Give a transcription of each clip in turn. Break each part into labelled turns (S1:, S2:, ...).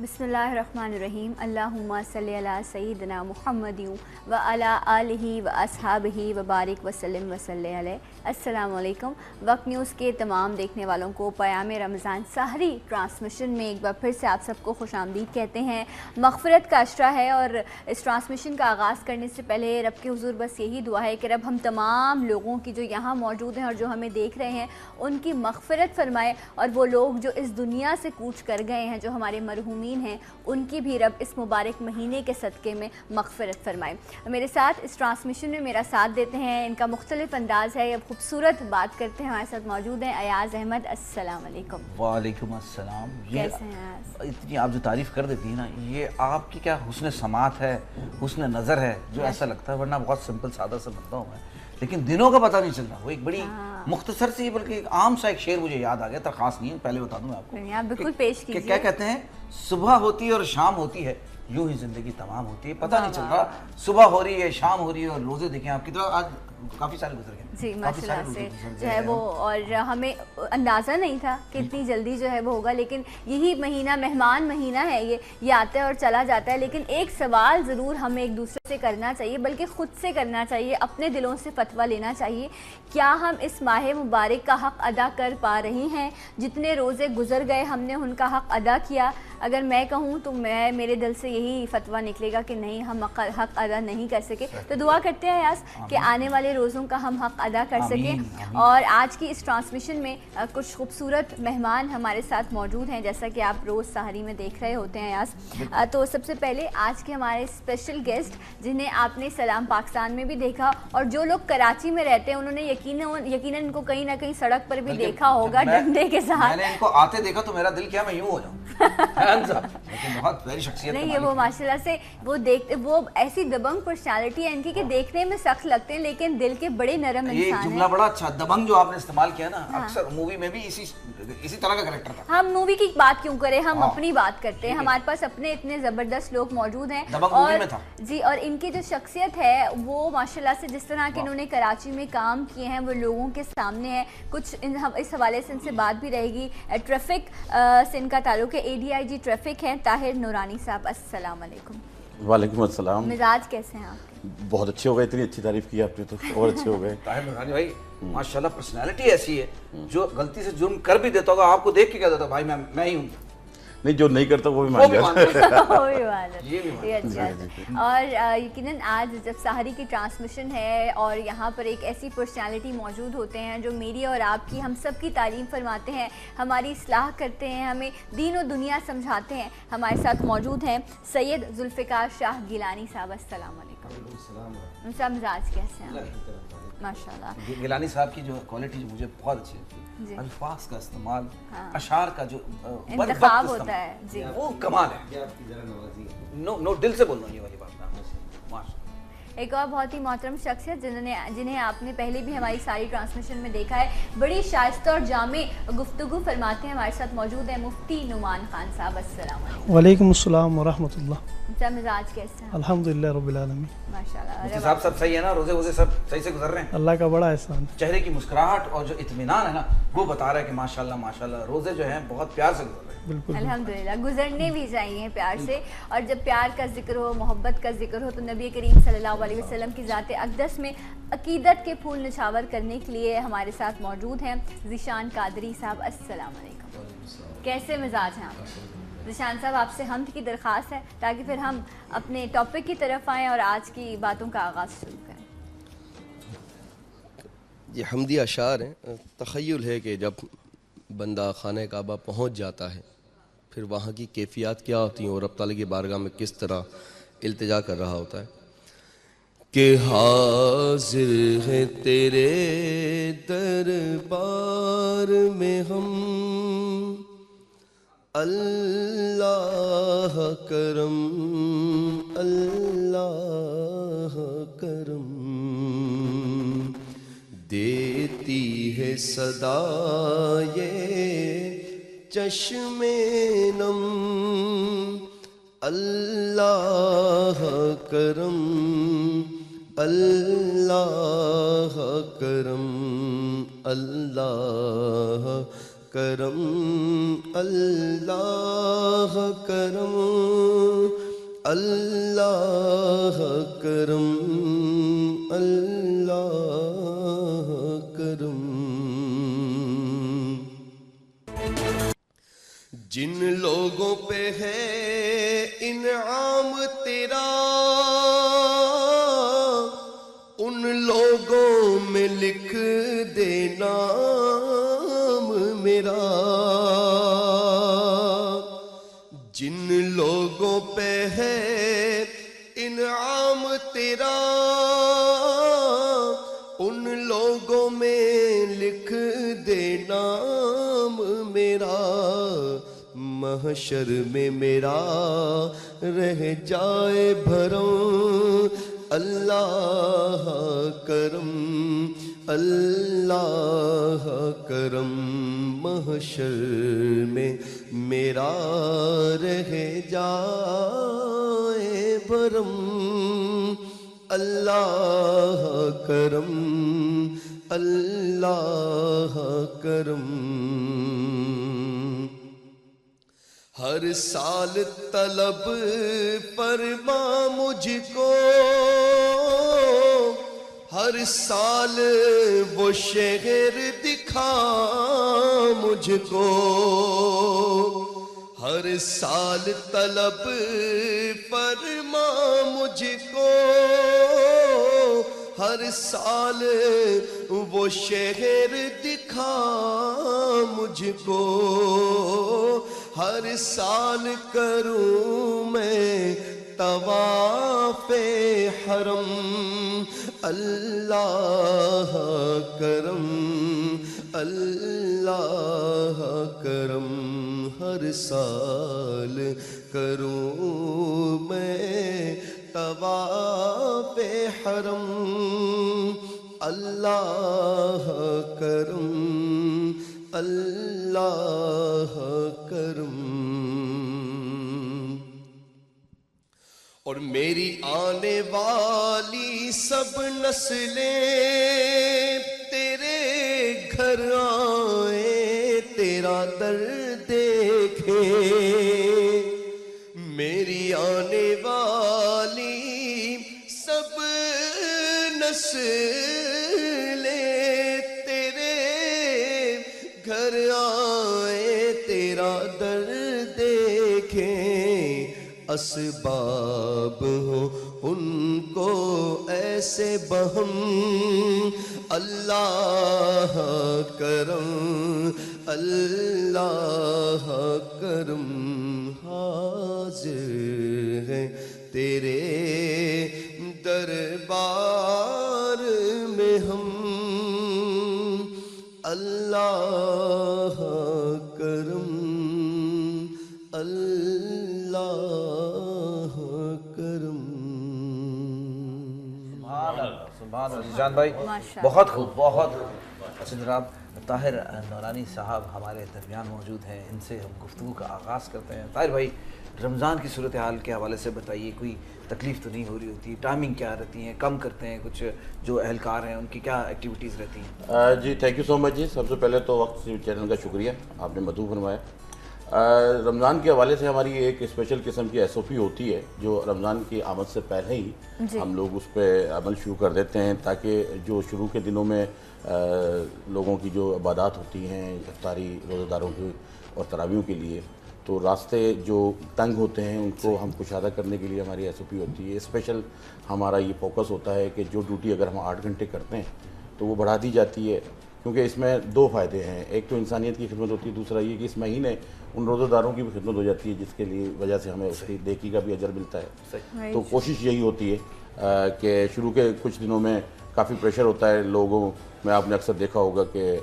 S1: بسم اللہ الرحمن الرحیم اللہم صلی علی سیدنا محمد و علی آلہ و اصحابہ و بارک وسلم وصلی علیہ۔ السلام علیکم۔ وقت نیوز کے تمام دیکھنے والوں کو پیام رمضان سحری ٹرانسمیشن میں ایک بار پھر سے آپ سب کو خوش آمدید کہتے ہیں۔ مغفرت کا عشرہ ہے اور اس ٹرانسمیشن کا آغاز کرنے سے پہلے رب کے حضور بس یہی دعا ہے کہ رب ہم تمام لوگوں کی جو یہاں موجود ہیں اور جو ہمیں دیکھ رہے ہیں ان کی مغفرت فرمائے، اور وہ لوگ جو اس دنیا سے کوچ کر گئے ہیں، جو ہمارے مرحومین ہیں، ان کی بھی رب اس مبارک مہینے کے صدقے میں مغفرت فرمائے۔ میرے ساتھ اس ٹرانسمیشن میں میرا ساتھ دیتے ہیں، ان کا مختلف انداز ہے، اب خوبصورت بات کرتے ہیں، ہمارے ساتھ موجود ہیں ایاز احمد۔ السلام علیکم۔
S2: وعلیکم السلام۔
S1: کیسے ہیں ایاز؟
S2: اتنی آپ جو تعریف کر دیتی ہیں نا، یہ آپ کی کیا حسن سماعت ہے، حسن نظر ہے، جو ایسا لگتا ہے، ورنہ بہت سمپل سادہ سا بندہ ہوں میں، لیکن دنوں کا پتہ نہیں چلتا۔ وہ ایک بڑی مختصر سی بلکہ ایک عام سا ایک شعر مجھے یاد آ گیا، درخواست نہیں ہے، پہلے بتا دوں میں آپ کو،
S1: آپ بالکل پیش
S2: کہ
S1: کیجیے۔
S2: کیا کہتے ہیں، صبح ہوتی ہے اور شام ہوتی ہے، یوں ہی زندگی تمام ہوتی ہے، پتہ نہیں چل رہا صبح ہو رہی ہے شام ہو رہی ہے۔ اور روزے دیکھیں آپ کی طرح آج کافی سارے گزر گئے
S1: جی ماشاءاللہ سے جو ہے وہ، اور ہمیں اندازہ نہیں تھا کہ اتنی جلدی جو ہے وہ ہوگا، لیکن یہی مہینہ مہمان مہینہ ہے، یہ آتا ہے اور چلا جاتا ہے، لیکن ایک سوال ضرور ہمیں ایک دوسرے سے کرنا چاہیے، بلکہ خود سے کرنا چاہیے، اپنے دلوں سے فتویٰ لینا چاہیے۔ کیا ہم اس ماہ مبارک کا حق ادا کر پا رہے ہیں؟ جتنے روزے گزر گئے ہم نے ان کا حق ادا کیا؟ اگر میں کہوں تو میرے دل سے یہی فتویٰ نکلے گا کہ نہیں، ہم حق ادا نہیں کر سکے۔ تو دعا کرتے ہیں ایاز کہ آنے والے روزوں کا ہم حق ادا کر سکیں۔ اور آج کی اس ٹرانسمیشن میں کچھ خوبصورت مہمان ہمارے ساتھ موجود ہیں، جیسا کہ آپ روز سحری میں دیکھ رہے ہوتے ہیں ایاز۔ تو سب سے پہلے آج کے ہمارے اسپیشل گیسٹ، جنہیں آپ نے سلام پاکستان میں بھی دیکھا، اور جو لوگ کراچی میں رہتے ہیں انہوں نے یقیناً ان کو کہیں نہ کہیں سڑک پر بھی دیکھا ہوگا ڈنڈے کے ساتھ۔
S2: میں نے ان کو آتے دیکھا تو میرا دل کیا میں یوں ہو جاؤں، لیکن بہت بڑی شخصیت
S1: نہیں، یہ وہ ماشاءاللہ سے وہ ایسی دبنگ پرسنالٹی ہے ان کی کہ دیکھنے میں سخت لگتے ہیں لیکن دل کے بڑے نرم انسان ہیں۔
S2: یہ جملہ بڑا اچھا، دبنگ جو آپ نے استعمال کیا نا، اکثر مووی میں بھی اسی طرح کا کریکٹر تھا۔
S1: ہم مووی کی بات کیوں کریں، ہم اپنی بات کرتے ہیں، ہمارے پاس اپنے اتنے زبردست لوگ موجود ہیں، اور ان کی جو شخصیت ہے وہ ماشاءاللہ سے جس طرح کہ انہوں نے کراچی میں کام کیے ہیں وہ لوگوں کے سامنے ہے۔ کچھ اس حوالے سے ان سے بات بھی رہے گی۔ ٹریفک سے ان کا تعلق ہے، ADIG ٹریفک ہیں طاہر نورانی صاحب۔ السلام علیکم۔
S3: وعلیکم السلام۔
S1: مزاج کیسے ہیں آپ کے؟
S3: بہت اچھے ہو گئے، اتنی اچھی تعریف کی آپ نے تو اور اچھے ہو گئے۔
S2: طاہر نورانی بھائی ماشاءاللہ پرسنالٹی ایسی ہے، جو غلطی سے جرم کر بھی دیتا ہوگا آپ کو دیکھ کے کہہ دیتا بھائی میں ہی ہوں،
S3: نہیں جو نہیں کرتا وہ بھی مان جاتا
S1: ہے۔ اور یقیناً آج جب سحری کی ٹرانسمیشن ہے اور یہاں پر ایک ایسی پرسنالٹی موجود ہوتے ہیں جو میری اور آپ کی، ہم سب کی تعلیم فرماتے ہیں، ہماری اصلاح کرتے ہیں، ہمیں دین و دنیا سمجھاتے ہیں، ہمارے ساتھ موجود ہیں سید ذوالفقار شاہ گیلانی صاحب۔ السلام علیکم۔ ان کا مزاج کیسے ہیں ماشاءاللہ؟
S2: گیلانی صاحب کی جو کوالٹی جو مجھے بہت اچھی لگتی ہے، الفاظ کا استعمال، اشعار کا جو
S1: انتخاب ہوتا ہے، جی
S2: وہ کمال ہے۔ نو دل سے بولنا یہ والی بات۔
S1: ایک اور بہت ہی محترم شخصیت جنہیں آپ نے پہلے بھی ہماری ساری ٹرانسمیشن میں دیکھا ہے، بڑی شائستہ اور جامع گفتگو فرماتے ہیں، ہمارے ساتھ موجود ہیں مفتی نعمان خان صاحب۔ السلام علیکم۔
S4: وعلیکم السلام ورحمۃ اللہ۔
S1: ان کا مزاج کیسا ہے؟
S4: الحمدللہ رب العالمین۔
S1: ماشاءاللہ
S2: صاحب سب صحیح ہے نا؟ روزے سب صحیح سے گزر رہے ہیں؟
S4: اللہ کا بڑا احسان۔
S2: چہرے کی مسکراہٹ اور جو اطمینان ہے نا، وہ بتا رہا ہے کہ ماشاءاللہ روزے جو ہیں بہت پیار سے گزر رہے ہیں۔
S4: بالکل
S1: الحمدللہ گزرنے بھی چاہیے پیار سے، اور جب پیار کا ذکر ہو، محبت کا ذکر ہو، تو نبی کریم صلی اللہ علیہ وسلم کی ذات اقدس میں عقیدت کے پھول نچھاور کرنے کے لیے ہمارے ساتھ موجود ہیں ذیشان قادری صاحب۔ السلام علیکم۔ کیسے مزاج ہیں آپ؟ ذیشان صاحب آپ سے حمد کی درخواست ہے تاکہ پھر ہم اپنے ٹاپک کی طرف آئیں اور آج کی باتوں کا آغاز شروع کریں۔
S5: یہ حمدی اشعار ہیں۔ تخیل ہے کہ جب بندہ خانہ کعبہ پہنچ جاتا ہے پھر وہاں کی کیفیات کیا ہوتی ہیں اور رب تعالیٰ کی بارگاہ میں کس طرح التجا کر رہا ہوتا ہے کہ حاضر ہے تیرے دربار میں ہم، اللہ کرم اللہ کرم، دیتی ہے صدا یہ چشم نم، اللہ کرم اللہ کرم اللہ کرم اللہ کرم اللہ کرم اللہ کرم. جن لوگوں پہ ہے انعام تیرا ان لوگوں میں لکھ دے نام میرا. جن لوگوں پہ ہے انعام تیرا ان لوگوں میں لکھ دے نام میرا. محشر میں میرا رہ جائے بھرم اللہ کرم اللہ کرم. محشر میں میرا رہ جائے بھرم اللہ کرم اللہ کرم. ہر سال طلب فرما مجھ کو ہر سال وہ شہر دکھا مجھ کو. ہر سال طلب فرما مجھ کو ہر سال وہ شہر دکھا مجھ کو. ہر سال کروں میں طواف حرم اللہ کرم اللہ کرم. ہر سال کروں میں طواف حرم اللہ کرم اللہ کرم. اور میری آنے والی سب نسلیں تیرے گھر آئیں تیرا در دیکھے. میری آنے والی سب نسلیں تیرے گھر آئیں تیرا در دیکھیں. اسباب ہوں ان کو ایسے بہم اللہ کرم اللہ کرم. حاضر ہے تیرے دربار میں ہم اللہ کرم اللہ کرم.
S2: سبحان اللہ جان بھائی بہت خوب بہت خوب. اچھا جناب طاہر نورانی صاحب ہمارے درمیان موجود ہیں, ان سے ہم گفتگو کا آغاز کرتے ہیں. طاہر بھائی رمضان کی صورتحال کے حوالے سے بتائیے, کوئی تکلیف تو نہیں ہو رہی ہوتی؟ ٹائمنگ کیا رہتی ہیں, کم کرتے ہیں کچھ جو اہلکار ہیں ان کی کیا ایکٹیویٹیز رہتی ہیں؟
S3: جی تھینک یو سو مچ جی. سب سے پہلے تو وقت چینل کا شکریہ, آپ نے مدعو فرمایا. رمضان کے حوالے سے ہماری ایک اسپیشل قسم کی ایس او پی ہوتی ہے جو رمضان کی آمد سے پہلے ہی ہم لوگ اس پہ عمل شروع کر دیتے ہیں, تاکہ جو شروع کے دنوں میں لوگوں کی جو عبادات ہوتی ہیں افطاری روزہ داروں کی اور تراویحوں کے لیے, تو راستے جو تنگ ہوتے ہیں ان کو ہم کشادہ کرنے کے لیے ہماری ایس او پی ہوتی ہے. اسپیشل ہمارا یہ فوکس ہوتا ہے کہ جو ڈیوٹی اگر ہم 8 گھنٹے کرتے ہیں تو وہ بڑھا دی جاتی ہے, کیونکہ اس میں 2 فائدے ہیں. ایک تو انسانیت کی خدمت ہوتی ہے, دوسرا یہ کہ اس مہینے ان روزہ داروں کی بھی خدمت ہو جاتی ہے جس کے لیے وجہ سے ہمیں اس کی نیکی کا بھی اجر ملتا ہے. تو کوشش یہی ہوتی ہے کہ شروع کے کچھ دنوں میں کافی پریشر ہوتا ہے لوگوں میں. آپ نے اکثر دیکھا ہوگا کہ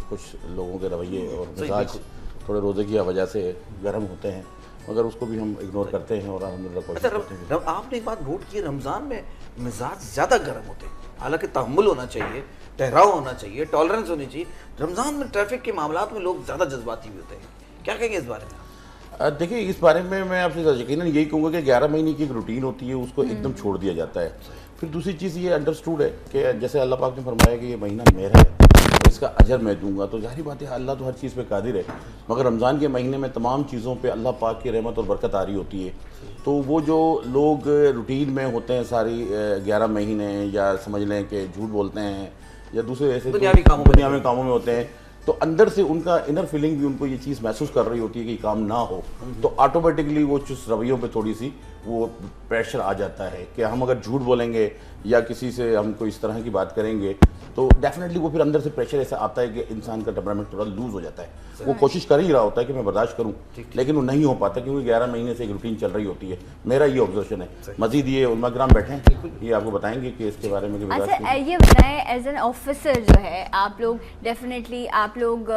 S3: کچھ لوگوں کے رویے اور مزاج تھوڑے روزے کی وجہ سے گرم ہوتے ہیں, مگر اس کو بھی ہم اگنور کرتے ہیں اور الحمدللہ کوشش کرتے ہیں.
S2: آپ نے ایک بات نوٹ کی, رمضان میں مزاج زیادہ گرم ہوتے ہیں, حالانکہ تحمل ہونا چاہیے, ٹھہراؤ ہونا چاہیے, ٹالرنس ہونی چاہیے. رمضان میں ٹریفک کے معاملات میں لوگ زیادہ جذباتی بھی ہوتے ہیں, کیا کہیں گے اس بارے میں؟
S3: دیکھیں اس بارے میں آپ سے یقیناً یہی کہوں گا کہ 11 مہینے کی ایک روٹین ہوتی ہے, اس کو ایک دم چھوڑ دیا جاتا ہے. پھر دوسری چیز یہ انڈرسٹوڈ ہے کہ جیسے اللہ پاک نے فرمایا کہ یہ مہینہ میرا ہے, اس کا اجر میں دوں گا. تو ظاہری بات ہے اللہ تو ہر چیز پہ قادر ہے, مگر رمضان کے مہینے میں تمام چیزوں پہ اللہ پاک کی رحمت اور برکت آ رہی ہوتی ہے. تو وہ جو لوگ روٹین میں ہوتے ہیں ساری 11 مہینے, یا سمجھ لیں کہ جھوٹ بولتے ہیں یا دوسرے ایسے
S2: دنیاوی
S3: کاموں میں ہوتے ہیں, تو اندر سے ان کا انر فیلنگ بھی ان کو یہ چیز محسوس کر رہی ہوتی ہے کہ یہ کام نہ ہو, تو آٹومیٹکلی وہ چس رویوں پہ تھوڑی سی وہ پریشر آ جاتا ہے کہ ہم اگر جھوٹ بولیں گے یا کسی سے ہم کو اس طرح کی بات کریں گے تو ڈیفینیٹلی وہ پھر اندر سے پریشر ایسا آتا ہے کہ انسان کا ٹیمپرامنٹ تھوڑا لوز ہو جاتا ہے. وہ کوشش کر ہی رہا ہوتا ہے کہ میں برداشت کروں, لیکن وہ نہیں ہو پاتا کیونکہ 11 مہینے سے ایک روٹین چل رہی ہوتی ہے. میرا یہ آبزرویشن ہے. مزید یہ علماء کرام بیٹھے ہیں, یہ آپ کو بتائیں گے کہ اس کے بارے میں.
S1: اچھا یہ بتائیں, ایز این آفیسر جو ہے آپ لوگ ڈیفینیٹلی آپ لوگ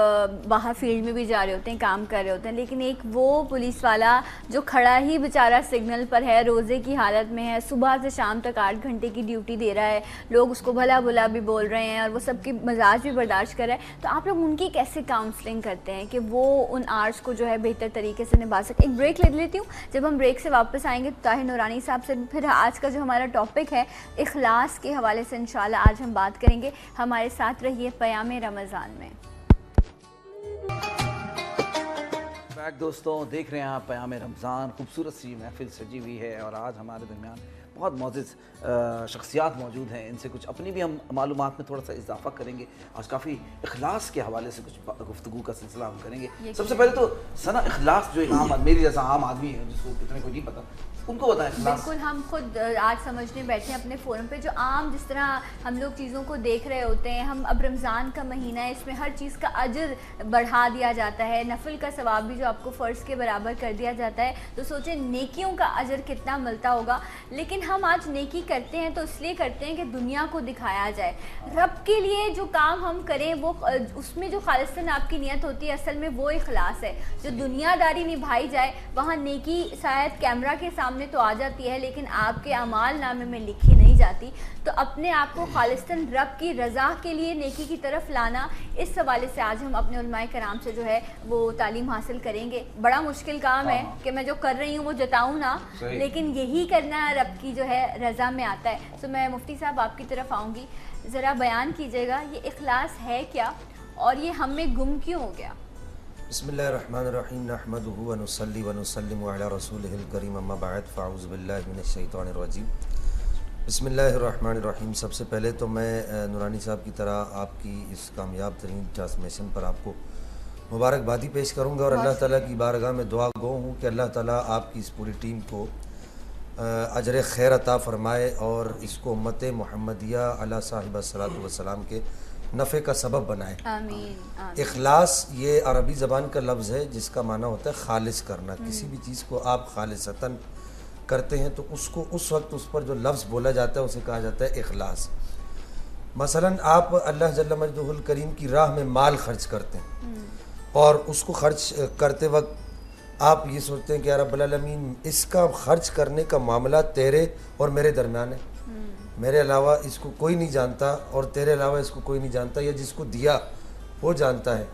S1: باہر فیلڈ میں بھی جا رہے ہوتے ہیں, کام کر رہے ہوتے ہیں, لیکن ایک وہ پولیس والا جو کھڑا ہی بیچارہ سگنل پر ہے, روزے کی حالت میں ہے, صبح سے شام تک 8 گھنٹے کی ڈیوٹی دے رہا ہے, لوگ اس کو بھلا بھلا بھی بول رہے ہیں اور وہ سب کی مزاج بھی برداشت کر رہا ہے, تو آپ لوگ ان کی کیسے کاؤنسلنگ کرتے ہیں کہ وہ ان آرٹس کو جو ہے بہتر طریقے سے نبھا سکے؟ ایک بریک لے لیتی ہوں, جب ہم بریک سے واپس آئیں گے تو طاہر نورانی صاحب سے پھر آج کا جو ہمارا ٹاپک ہے اخلاص کے حوالے سے انشاءاللہ آج ہم بات کریں گے. ہمارے ساتھ رہیے پیام رمضان میں.
S2: دوستوں دیکھ رہے ہیں آپ پیام رمضان, خوبصورت سی محفل سجی ہوئی ہے اور آج ہمارے درمیان بہت معزز شخصیات موجود ہیں. ان سے کچھ اپنی بھی ہم معلومات میں تھوڑا سا اضافہ کریں گے. آج کافی اخلاص کے حوالے سے کچھ گفتگو کا سلسلہ ہم کریں گے. سب سے پہلے تو ثنا, اخلاص جو ایک عام میری جیسا عام آدمی ہے جس کو اتنے کو نہیں پتا, ان کو بتائیں اخلاص.
S1: بالکل, ہم خود آج سمجھنے بیٹھے ہیں اپنے فورم پہ, جو عام جس طرح ہم لوگ چیزوں کو دیکھ رہے ہوتے ہیں. ہم اب رمضان کا مہینہ ہے, اس میں ہر چیز کا اجر بڑھا دیا جاتا ہے, نفل کا ثواب بھی جو آپ کو فرض کے برابر کر دیا جاتا ہے, تو سوچیں نیکیوں کا اجر کتنا ملتا ہوگا. لیکن ہم آج نیکی کرتے ہیں تو اس لیے کرتے ہیں کہ دنیا کو دکھایا جائے. رب کے لیے جو کام ہم کریں وہ اس میں جو خالصتاً آپ کی نیت ہوتی ہے اصل میں وہ اخلاص ہے. جو دنیا داری نبھائی جائے وہاں نیکی شاید کیمرہ کے سامنے تو آ جاتی ہے لیکن آپ کے اعمال نامے میں لکھی نہیں جاتی. تو اپنے آپ کو خالصتاً رب کی رضا کے لیے نیکی کی طرف لانا, اس حوالے سے آج ہم اپنے علماء کرام سے جو ہے وہ تعلیم حاصل کریں گے. بڑا مشکل کام ہے کہ میں جو کر رہی ہوں وہ جتاؤں نہ, لیکن یہی کرنا رب کی جو ہے رضا میں آتا ہے. تو میں مفتی صاحب آپ کی طرف آؤں گی, ذرا بیان کیجیے گا یہ اخلاص ہے کیا اور یہ ہم میں گم کیوں ہو گیا؟
S6: بسم اللہ الرحمن الرحیم, نحمدہ ونصلی ونسلم علی رسولہ الکریم, اما بعد فاعوذ باللہ من الشیطان الرجیم. بسم اللہ الرحمن الرحیم. سب سے پہلے تو میں نورانی صاحب کی طرح آپ کی اس کامیاب ترین ٹرانسمیشن پر آپ کو مبارکبادی پیش کروں گا اور اللہ تعالیٰ کی بارگاہ میں دعا گو ہوں کہ اللہ تعالیٰ آپ کی اس پوری ٹیم کو اجر خیر عطا فرمائے اور اس کو امت محمدیہ علی صاحب الصلاۃ والسلام کے نفع کا سبب بنائے.
S1: آمین.
S6: اخلاص یہ عربی زبان کا لفظ ہے جس کا معنی ہوتا ہے خالص کرنا. کسی بھی چیز کو آپ خالصتاً کرتے ہیں تو اس کو اس وقت اس پر جو لفظ بولا جاتا ہے اسے کہا جاتا ہے اخلاص. مثلا آپ اللہ جل مجدہ الکریم کی راہ میں مال خرچ کرتے ہیں اور اس کو خرچ کرتے وقت آپ یہ سوچتے ہیں کہ یا رب العالمین اس کا خرچ کرنے کا معاملہ تیرے اور میرے درمیان ہے, میرے علاوہ اس کو کوئی نہیں جانتا اور تیرے علاوہ اس کو کوئی نہیں جانتا, یا جس کو دیا وہ جانتا ہے.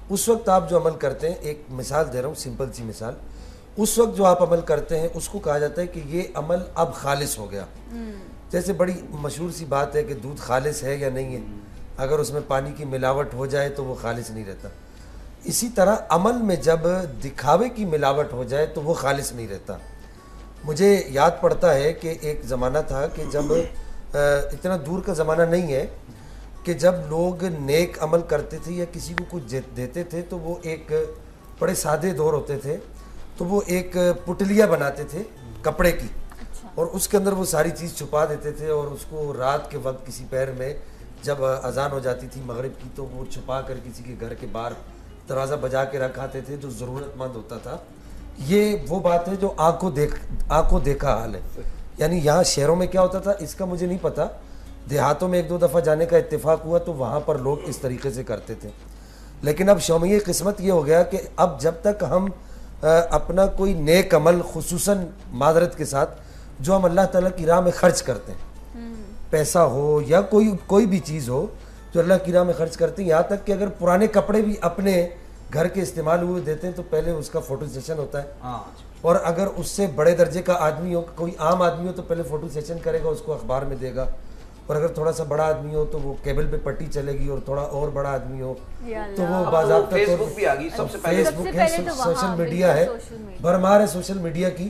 S6: اس وقت آپ جو عمل کرتے ہیں, ایک مثال دے رہا ہوں, سمپل سی مثال, اس وقت جو آپ عمل کرتے ہیں اس کو کہا جاتا ہے کہ یہ عمل اب خالص ہو گیا. جیسے بڑی مشہور سی بات ہے کہ دودھ خالص ہے یا نہیں ہے, اگر اس میں پانی کی ملاوٹ ہو جائے تو وہ خالص نہیں رہتا. اسی طرح عمل میں جب دکھاوے کی ملاوٹ ہو جائے تو وہ خالص نہیں رہتا. مجھے یاد پڑتا ہے کہ ایک زمانہ تھا کہ جب اتنا دور کا زمانہ نہیں ہے کہ جب لوگ نیک عمل کرتے تھے یا کسی کو کچھ دیتے تھے تو وہ ایک بڑے سادے دور ہوتے تھے, تو وہ ایک پٹلیاں بناتے تھے کپڑے کی اور اس کے اندر وہ ساری چیز چھپا دیتے تھے اور اس کو رات کے وقت کسی پہر میں جب اذان ہو جاتی تھی مغرب کی تو وہ چھپا کر کسی کے گھر کے باہر دروازہ بجا کے رکھاتے تھے جو ضرورت مند ہوتا تھا. یہ وہ بات ہے جو آنکھوں دیکھا حال ہے. یعنی یہاں شہروں میں کیا ہوتا تھا اس کا مجھے نہیں پتا, دیہاتوں میں 1-2 دفعہ جانے کا اتفاق ہوا تو وہاں پر لوگ اس طریقے سے کرتے تھے. لیکن اب شومیہ قسمت یہ ہو گیا کہ اب جب تک ہم اپنا کوئی نیک عمل خصوصاً معذرت کے ساتھ جو ہم اللہ تعالیٰ کی راہ میں خرچ کرتے ہیں, پیسہ ہو یا کوئی بھی چیز ہو جو اللہ کی راہ میں خرچ کرتے ہیں, یہاں تک کہ اگر پرانے کپڑے بھی اپنے گھر کے استعمال ہوئے دیتے ہیں تو پہلے اس کا فوٹو سیشن ہوتا ہے, اور اگر اس سے بڑے درجے کا آدمی ہو, کوئی عام آدمی ہو, تو پہلے فوٹو سیشن کرے گا, اس کو اخبار میں دے گا, اور اگر تھوڑا سا بڑا آدمی ہو تو وہ کیبل پہ پٹی چلے گی، اور تھوڑا اور بڑا آدمی ہو
S1: یا
S6: تو
S1: اللہ۔
S6: وہ باضابطہ
S2: فیس
S6: طور
S2: بک بھی آ گئی سب سے پہلے،
S6: فیس بک
S1: سب
S6: ہے،
S1: سے پہلے تو
S6: سوشل
S1: وہاں
S6: میڈیا ہے،
S1: بالکل سوشل میڈیا۔
S6: بھرمار ہے سوشل میڈیا کی،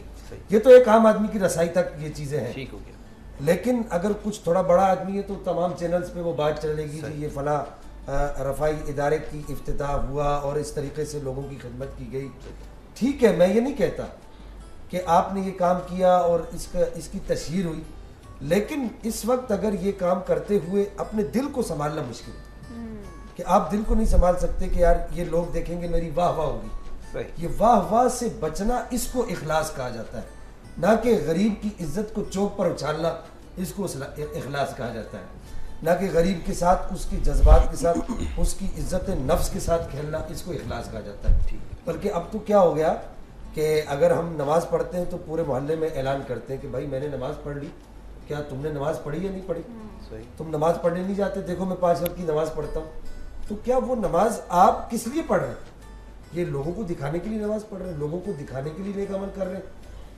S6: یہ تو ایک عام آدمی کی رسائی تک یہ چیزیں ہیں۔
S2: ٹھیک ہو گیا۔
S6: لیکن اگر کچھ تھوڑا بڑا آدمی ہے تو تمام چینلز پہ وہ بات چلے گی کہ یہ فلاں رفائی ادارے کی افتتاح ہوا اور اس طریقے سے لوگوں کی خدمت کی گئی۔ ٹھیک ہے، میں یہ نہیں کہتا کہ آپ نے یہ کام کیا اور اس کی تشہیر ہوئی، لیکن اس وقت اگر یہ کام کرتے ہوئے اپنے دل کو سنبھالنا مشکل ہے کہ آپ دل کو نہیں سنبھال سکتے کہ یار یہ لوگ دیکھیں گے میری واہ واہ ہوگی،
S2: صحیح۔
S6: یہ واہ واہ سے بچنا اس کو اخلاص کہا جاتا ہے، نہ کہ غریب کی عزت کو چوک پر اچھالنا اس کو اخلاص کہا جاتا ہے، نہ کہ غریب کے ساتھ اس کے جذبات کے ساتھ اس کی عزت نفس کے ساتھ کھیلنا اس کو اخلاص کہا جاتا ہے۔ بلکہ اب تو کیا ہو گیا کہ اگر ہم نماز پڑھتے ہیں تو پورے محلے میں اعلان کرتے ہیں کہ بھائی میں نے نماز پڑھ لی، کیا تم نے نماز پڑھی یا نہیں پڑھی؟ تم نماز پڑھنے نہیں جاتے، دیکھو میں 5 وقت کی نماز پڑھتا ہوں۔ تو کیا وہ نماز آپ کس لیے پڑھ رہے ہیں؟ یہ لوگوں کو دکھانے کے لیے نماز پڑھ رہے ہیں، لوگوں کو دکھانے کے لیے نیک عمل کر رہے ہیں؟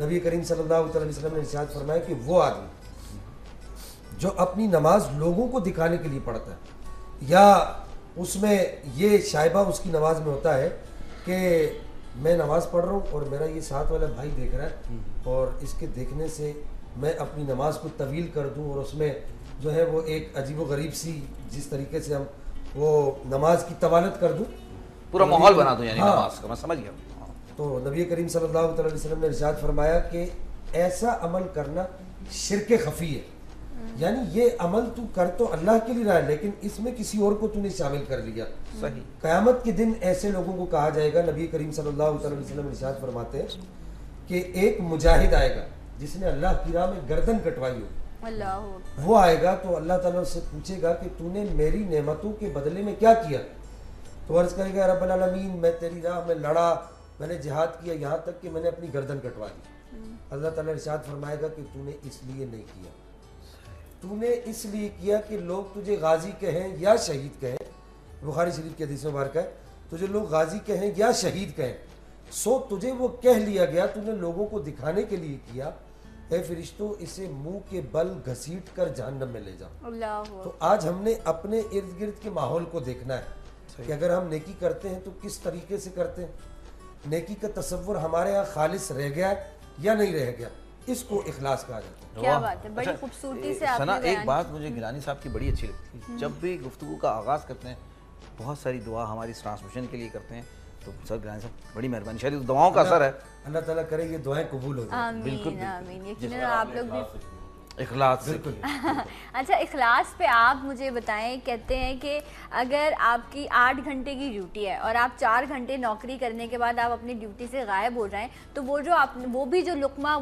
S6: نبی کریم صلی اللہ علیہ وسلم نے ارشاد فرمایا کہ وہ آدمی جو اپنی نماز لوگوں کو دکھانے کے لیے پڑھتا ہے، یا اس میں یہ شائبہ اس کی نماز میں ہوتا ہے کہ میں نماز پڑھ رہا ہوں اور میرا یہ ساتھ والا بھائی دیکھ رہا ہے اور اس کے دیکھنے سے میں اپنی نماز کو طویل کر دوں، اور اس میں جو ہے وہ ایک عجیب و غریب سی جس طریقے سے ہم وہ نماز کی طوالت کر دوں،
S2: پورا ماحول بنا دو یعنی
S6: ہاں۔
S2: نماز کا، میں سمجھ گیا۔
S6: تو نبی کریم صلی اللہ علیہ وسلم نے ارشاد فرمایا کہ ایسا عمل کرنا شرک خفی ہے، یعنی یہ عمل تو کر تو اللہ کے لیے رہا ہے لیکن اس میں کسی اور کو تو نے شامل کر لیا۔
S2: صحیح۔
S6: قیامت کے دن ایسے لوگوں کو کہا جائے گا، نبی کریم صلی اللہ علیہ وسلم ارشاد فرماتے ہیں کہ ایک مجاہد آئے گا جس نے اللہ کی راہ میں گردن کٹوائی ہو،
S1: اللہ
S6: وہ آئے گا تو اللہ تعالیٰ اس سے پوچھے گا کہ تو نے میری نعمتوں کے بدلے میں کیا کیا؟ تو عرض کرے گا رب العالمین میں تیری راہ میں لڑا، میں نے جہاد کیا یہاں تک کہ میں نے اپنی گردن کٹوا دی۔ اللہ تعالیٰ ارشاد فرمائے گا کہ تو نے اس لیے نہیں کیا، تو نے اس لیے کیا کہ لوگ تجھے غازی کہیں یا شہید کہیں، بخاری شریف کی حدیث مبارکہ ہے، تجھے لوگ غازی کہیں یا شہید کہیں، سو تجھے وہ کہہ لیا گیا، تو نے لوگوں کو دکھانے کے لیے کیا، اے فرشتوں اسے منہ کے بل گھسیٹ کر جہنم میں لے جاؤ۔
S1: اللہ۔
S6: تو آج ہم نے اپنے ارد گرد کے ماحول کو دیکھنا ہے کہ اگر ہم نیکی کرتے ہیں تو کس طریقے سے کرتے ہیں، نیکی کا تصور ہمارے ہاں خالص رہ گیا ہے یا نہیں رہ گیا، اس کو اخلاص کہا جاتا ہے۔
S1: کیا بات ہے، بڑی خوبصورتی سے آپ
S2: ثنا،
S1: نے
S2: ایک
S1: بیان
S2: بات مجھے گیلانی صاحب کی بڑی اچھی لگتی ہے، جب بھی گفتگو کا آغاز کرتے ہیں بہت ساری دعا ہماری ٹرانسمیشن کے لیے کرتے ہیں، تو سر گیلانی صاحب بڑی مہربانی، شاید دعاؤں کا اثر ہے۔
S6: اللہ تعالیٰ کرے یہ دعائیں قبول ہو جائیں۔
S1: آمین آمین، یقیناً آپ لوگ بھی۔
S2: اخلاص سے۔
S1: اچھا، اخلاص پہ آپ مجھے بتائیں، کہتے ہیں کہ اگر آپ کی 8 گھنٹے کی ڈیوٹی ہے اور آپ 4 گھنٹے نوکری کرنے کے بعد آپ اپنی ڈیوٹی سے غائب ہو جائیں تو وہ بھی جو لقمہ،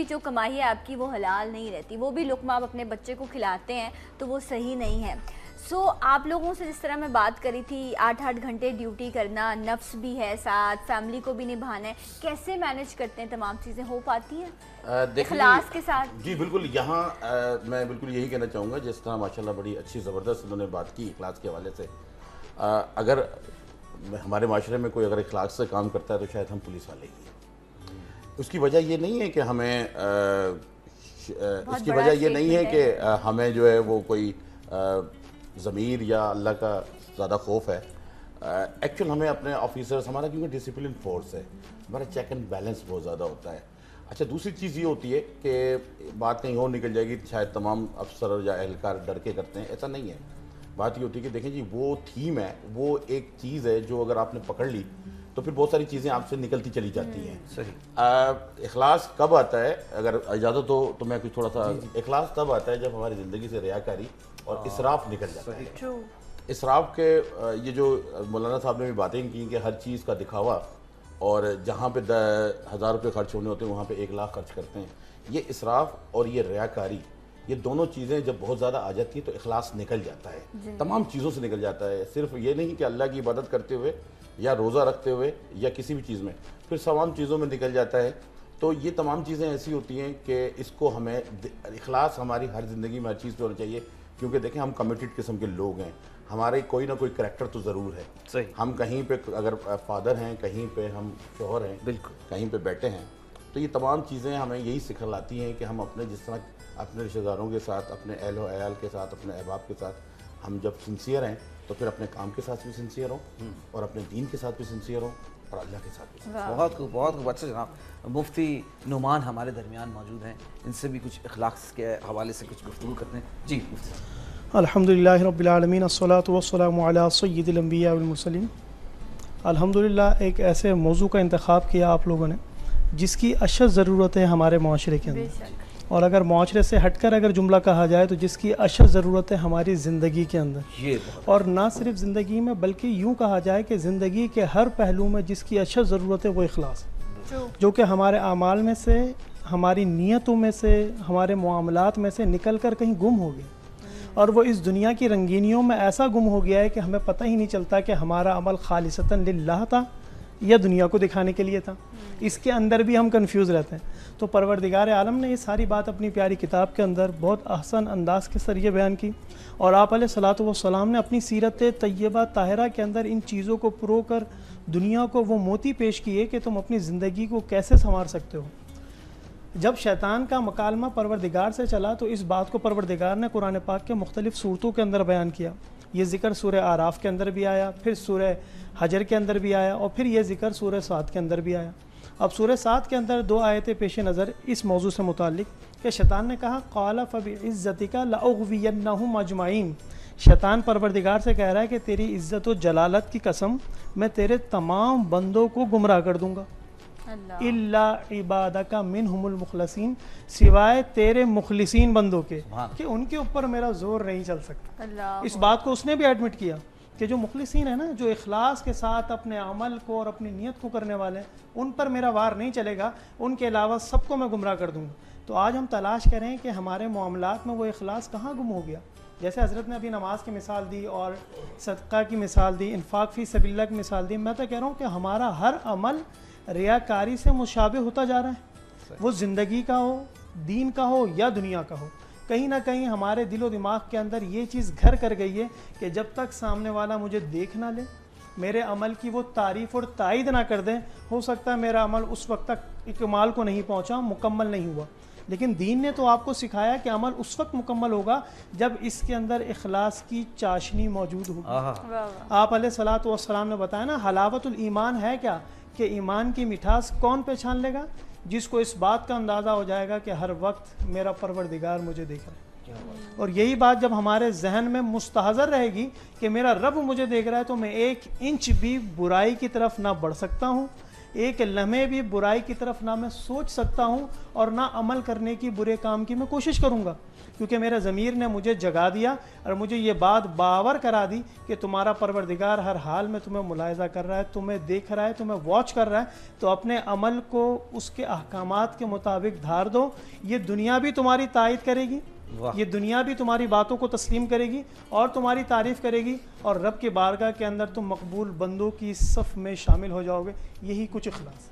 S1: جو کمائی ہے آپ کی، وہ حلال نہیں رہتی، وہ بھی لقمہ آپ اپنے بچے کو کھلاتے ہیں تو وہ صحیح نہیں ہے۔ سو آپ لوگوں سے جس طرح میں بات کری تھی، 8 گھنٹے ڈیوٹی کرنا، نفس بھی ہے ساتھ، فیملی کو بھی نبھانا ہے، کیسے مینج کرتے ہیں؟ تمام چیزیں ہو پاتی ہیں اخلاص کے ساتھ؟
S3: جی بالکل، یہاں میں بالکل یہی کہنا چاہوں گا، جس طرح ماشاءاللہ بڑی اچھی زبردست انہوں نے بات کی اخلاص کے حوالے سے۔ اگر ہمارے معاشرے میں کوئی اگر اخلاص سے کام کرتا ہے تو شاید ہم پولیس والے ہی ہیں۔ اس کی وجہ یہ نہیں ہے کہ ہمیں اس کی وجہ یہ نہیں ہے کہ ہمیں جو ہے وہ کوئی ضمیر یا اللہ کا زیادہ خوف ہے۔ ایکچوئل ہمیں اپنے آفیسرز، ہمارا کیونکہ ڈسپلن فورس ہے، ہمارا چیک اینڈ بیلنس بہت زیادہ ہوتا ہے۔ اچھا، دوسری چیز یہ ہوتی ہے کہ بات کہیں اور نکل جائے گی، شاید تمام افسر یا اہلکار ڈر کے کرتے ہیں، ایسا نہیں ہے۔ بات یہ ہوتی ہے کہ دیکھیں جی، وہ تھیم ہے، وہ ایک چیز ہے جو اگر آپ نے پکڑ لی تو پھر بہت ساری چیزیں آپ سے نکلتی چلی جاتی ہیں۔
S2: صحیح۔
S3: اخلاص کب آتا ہے، اگر اجازت ہو تو میں کچھ تھوڑا سا، اخلاص تب آتا ہے جب ہماری زندگی سے ریاکاری اور اسراف نکل جاتا ہے۔ اسراف کے یہ جو مولانا صاحب نے بھی باتیں کی کہ ہر چیز کا دکھاوا، اور جہاں پہ 1000 روپے خرچ ہونے ہوتے ہیں وہاں پہ 1 لاکھ خرچ کرتے ہیں، یہ اسراف اور یہ ریاکاری، یہ دونوں چیزیں جب بہت زیادہ آ جاتی ہیں تو اخلاص نکل جاتا ہے، تمام چیزوں سے نکل جاتا ہے۔ صرف یہ نہیں کہ اللہ کی عبادت کرتے ہوئے یا روزہ رکھتے ہوئے یا کسی بھی چیز میں، پھر تمام چیزوں میں نکل جاتا ہے۔ تو یہ تمام چیزیں ایسی ہوتی ہیں کہ اس کو ہمیں اخلاص ہماری ہر زندگی میں ہر چیز پہ ہونا چاہیے، کیونکہ دیکھیں ہم کمیٹڈ قسم کے لوگ ہیں، ہمارے کوئی نہ کوئی کریکٹر تو ضرور ہے۔
S2: صحیح۔
S3: ہم کہیں پہ اگر فادر ہیں، کہیں پہ ہم شوہر ہیں،
S2: بالکل،
S3: کہیں پہ بیٹے ہیں، تو یہ تمام چیزیں ہمیں یہی سکھلاتی ہیں کہ ہم اپنے جس طرح اپنے رشتہ داروں کے ساتھ، اپنے اہل و عیال کے ساتھ، اپنے احباب کے ساتھ ہم جب سنسیئر ہیں تو پھر اپنے کام کے ساتھ بھی سنسیئر ہوں اور اپنے دین کے ساتھ بھی سنسیئر ہوں اور اللہ کے ساتھ بھی۔
S2: بہت خوب، بہت خوب۔ اچھا جناب، مفتی نعمان ہمارے درمیان موجود ہیں، ان سے بھی کچھ اخلاق کے حوالے سے کچھ گفتگو کرتے ہیں۔ جی مفتی صاحب۔
S4: الحمدللہ رب العالمین، الصلاۃ والسلام علی سید الانبیاء والمرسلین۔ الحمدللہ ایک ایسے موضوع کا انتخاب کیا آپ لوگوں نے جس کی اشد ضرورت ہے ہمارے معاشرے کے اندر، اور اگر معاشرے سے ہٹ کر اگر جملہ کہا جائے تو جس کی اشد ضرورت ہے ہماری زندگی کے اندر،
S2: یہ
S4: اور نہ صرف زندگی میں بلکہ یوں کہا جائے کہ زندگی کے ہر پہلو میں جس کی اشد ضرورت ہے وہ اخلاص ہے، جو کہ ہمارے اعمال میں سے، ہماری نیتوں میں سے، ہمارے معاملات میں سے نکل کر کہیں گم ہو گیا، اور وہ اس دنیا کی رنگینیوں میں ایسا گم ہو گیا ہے کہ ہمیں پتہ ہی نہیں چلتا کہ ہمارا عمل خالصتاً للہ تھا یا دنیا کو دکھانے کے لیے تھا۔ اس کے اندر بھی ہم کنفیوز رہتے ہیں۔ تو پروردگار عالم نے یہ ساری بات اپنی پیاری کتاب کے اندر بہت احسن انداز کے ذریعے بیان کی، اور آپ علیہ الصلوۃ والسلام نے اپنی سیرت طیبہ طاہرہ کے اندر ان چیزوں کو پرو کر دنیا کو وہ موتی پیش کیے کہ تم اپنی زندگی کو کیسے سنوار سکتے ہو۔ جب شیطان کا مکالمہ پروردگار سے چلا تو اس بات کو پروردگار نے قرآن پاک کے مختلف صورتوں کے اندر بیان کیا۔ یہ ذکر سورہ اعراف کے اندر بھی آیا، پھر سورہ حجر کے اندر بھی آیا، اور پھر یہ ذکر سورہ صاد کے اندر بھی آیا۔ اب سورہ صاد کے اندر 2 آیتیں پیش نظر اس موضوع سے متعلق کہ شیطان نے کہا قال فبعزتک لاغوینہم اجمعین، شیطان پروردگار سے کہہ رہا ہے کہ تیری عزت و جلالت کی قسم میں تیرے تمام بندوں کو گمراہ کر دوں گا، الا عبادک منہم المخلصین، سوائے تیرے مخلصین بندوں کے، کہ ان کے اوپر میرا زور نہیں چل سکتا۔ اس بات کو اس نے بھی ایڈمٹ کیا کہ جو مخلصین ہیں نا، جو اخلاص کے ساتھ اپنے عمل کو اور اپنی نیت کو کرنے والے ہیں، ان پر میرا وار نہیں چلے گا، ان کے علاوہ سب کو میں گمراہ کر دوں گا۔ تو آج ہم تلاش کریں کہ ہمارے معاملات میں وہ اخلاص کہاں گم ہو گیا۔ جیسے حضرت نے ابھی نماز کی مثال دی اور صدقہ کی مثال دی، انفاق فی سبیل اللہ کی مثال دی، میں تو کہہ رہا ہوں کہ ہمارا ہر عمل ریاکاری سے مشابہ ہوتا جا رہا ہے، وہ زندگی کا ہو، دین کا ہو یا دنیا کا ہو۔ کہیں نہ کہیں ہمارے دل و دماغ کے اندر یہ چیز گھر کر گئی ہے کہ جب تک سامنے والا مجھے دیکھ نہ لے، میرے عمل کی وہ تعریف اور تائید نہ کر دیں، ہو سکتا ہے میرا عمل اس وقت تک اکمال کو نہیں پہنچا، مکمل نہیں ہوا۔ لیکن دین نے تو آپ کو سکھایا کہ عمل اس وقت مکمل ہوگا جب اس کے اندر اخلاص کی چاشنی موجود ہوگی۔ آپ علیہ الصلوۃ والسلام نے بتایا نا، حلاوت الایمان ہے کیا، کہ ایمان کی مٹھاس کون پہچان لے گا؟ جس کو اس بات کا اندازہ ہو جائے گا کہ ہر وقت میرا پروردگار مجھے دیکھ رہا ہے۔ اور یہی بات جب ہمارے ذہن میں مستحضر رہے گی کہ میرا رب مجھے دیکھ رہا ہے، تو میں 1 انچ بھی برائی کی طرف نہ بڑھ سکتا ہوں، 1 لمحے بھی برائی کی طرف نہ میں سوچ سکتا ہوں، اور نہ عمل کرنے کی برے کام کی میں کوشش کروں گا، کیونکہ میرے ضمیر نے مجھے جگا دیا اور مجھے یہ بات باور کرا دی کہ تمہارا پروردگار ہر حال میں تمہیں ملاحظہ کر رہا ہے، تمہیں دیکھ رہا ہے، تمہیں واچ کر رہا ہے۔ تو اپنے عمل کو اس کے احکامات کے مطابق دھار دو، یہ دنیا بھی تمہاری تائید کرے گی، یہ دنیا بھی تمہاری باتوں کو تسلیم کرے گی اور تمہاری تعریف کرے گی، اور رب کی بارگاہ کے اندر تم مقبول بندوں کی صف میں شامل ہو جاؤ گے۔ یہی کچھ اخلاص ہے۔